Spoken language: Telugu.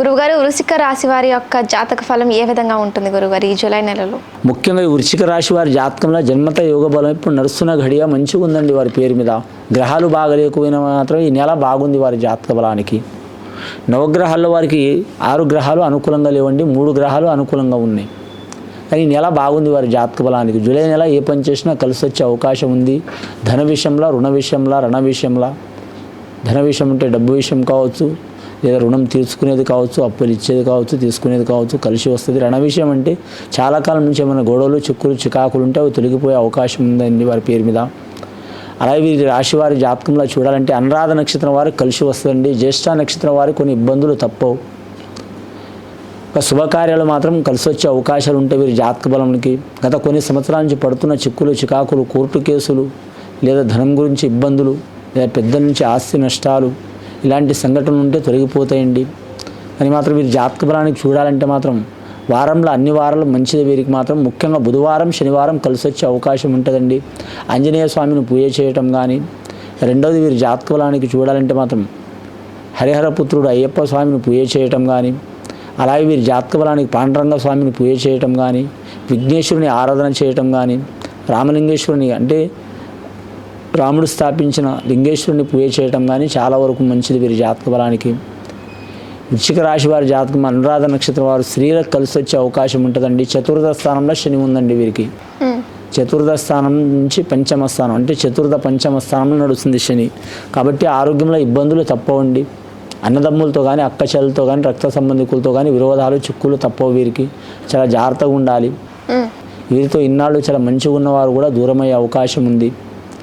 గురువుగారు, వృశ్చిక రాశి వారి యొక్క జాతక ఫలం ఏ విధంగా ఉంటుంది గురుగారు ఈ జూలై నెలలో? ముఖ్యంగా ఈ వృశ్చిక రాశి వారి జాతకంలో జన్మత యోగ బలం ఇప్పుడు నడుస్తున్న ఘడియ మంచిగా ఉందండి. వారి పేరు మీద గ్రహాలు బాగలేకపోయినా మాత్రం ఈ నెల బాగుంది వారి జాతక బలానికి. నవగ్రహాల్లో వారికి 6 గ్రహాలు అనుకూలంగా లేవండి, 3 గ్రహాలు అనుకూలంగా ఉన్నాయి. కానీ ఈ నెల బాగుంది వారి జాతక బలానికి. జూలై నెల ఏ పని చేసినా కలిసి వచ్చే అవకాశం ఉంది. ధన విషయంలో, రుణ విషయంలో, రణ విషయంలో. ధన విషయం అంటే డబ్బు విషయం కావచ్చు, లేదా రుణం తీర్చుకునేది కావచ్చు, అప్పులు ఇచ్చేది కావచ్చు, తీసుకునేది కావచ్చు, కలిసి వస్తుంది. రణ విషయం అంటే చాలా కాలం నుంచి ఏమైనా గొడవలు, చిక్కులు, చికాకులు ఉంటే అవి తొలగిపోయే అవకాశం ఉందండి వారి పేరు మీద. అలాగే వీరి రాశి వారి జాతకంలో చూడాలంటే అనురాధ నక్షత్రం వారికి కలిసి వస్తుందండి. జ్యేష్ఠ నక్షత్రం వారికి కొన్ని ఇబ్బందులు తప్పవు. ఒక శుభకార్యాలు మాత్రం కలిసి వచ్చే అవకాశాలు ఉంటాయి వీరి జాతక బలంకి. గత కొన్ని సంవత్సరాల నుంచి పడుతున్న చిక్కులు, చికాకులు, కోర్టు కేసులు, లేదా ధనం గురించి ఇబ్బందులు, లేదా పెద్దల నుంచి ఆస్తి నష్టాలు, ఇలాంటి సంఘటనలు ఉంటే తొలగిపోతాయండి. కానీ మాత్రం వీరి జాతక బలానికి చూడాలంటే మాత్రం వారంలో అన్ని వారాలు మంచిది వీరికి మాత్రం. ముఖ్యంగా బుధవారం, శనివారం కలిసి వచ్చే అవకాశం ఉంటుందండి. ఆంజనేయ స్వామిని పూజ చేయటం కానీ. రెండవది వీరి జాతక బలానికి చూడాలంటే మాత్రం హరిహరపుత్రుడు అయ్యప్ప స్వామిని పూజ చేయటం కానీ, అలాగే వీరి జాతక బలానికి పాండురంగ స్వామిని పూజ చేయటం కానీ, విఘ్నేశ్వరుని ఆరాధన చేయటం కానీ, రామలింగేశ్వరుని అంటే రాముడు స్థాపించిన లింగేశ్వరుని పూజ చేయటం కానీ చాలా వరకు మంచిది వీరి జాతక బలానికి. వృశ్చిక రాశి వారి జాతకం అనురాధ నక్షత్రం వారు స్త్రీలకు కలిసి వచ్చే అవకాశం ఉంటుందండి. చతుర్థ స్థానంలో శని ఉందండి వీరికి. చతుర్థ స్థానం నుంచి పంచమ స్థానం అంటే చతుర్థ పంచమ స్థానంలో నడుస్తుంది శని. కాబట్టి ఆరోగ్యంలో ఇబ్బందులు తప్పవండి. అన్నదమ్ములతో కానీ, అక్క చెల్లెలతో కానీ, రక్త సంబంధికులతో కానీ విరోధాలు, చిక్కులు తప్పవు వీరికి. చాలా జాగ్రత్తగా ఉండాలి. వీరితో ఇన్నాళ్ళు చాలా మంచిగా ఉన్నవారు కూడా దూరమయ్యే అవకాశం ఉంది.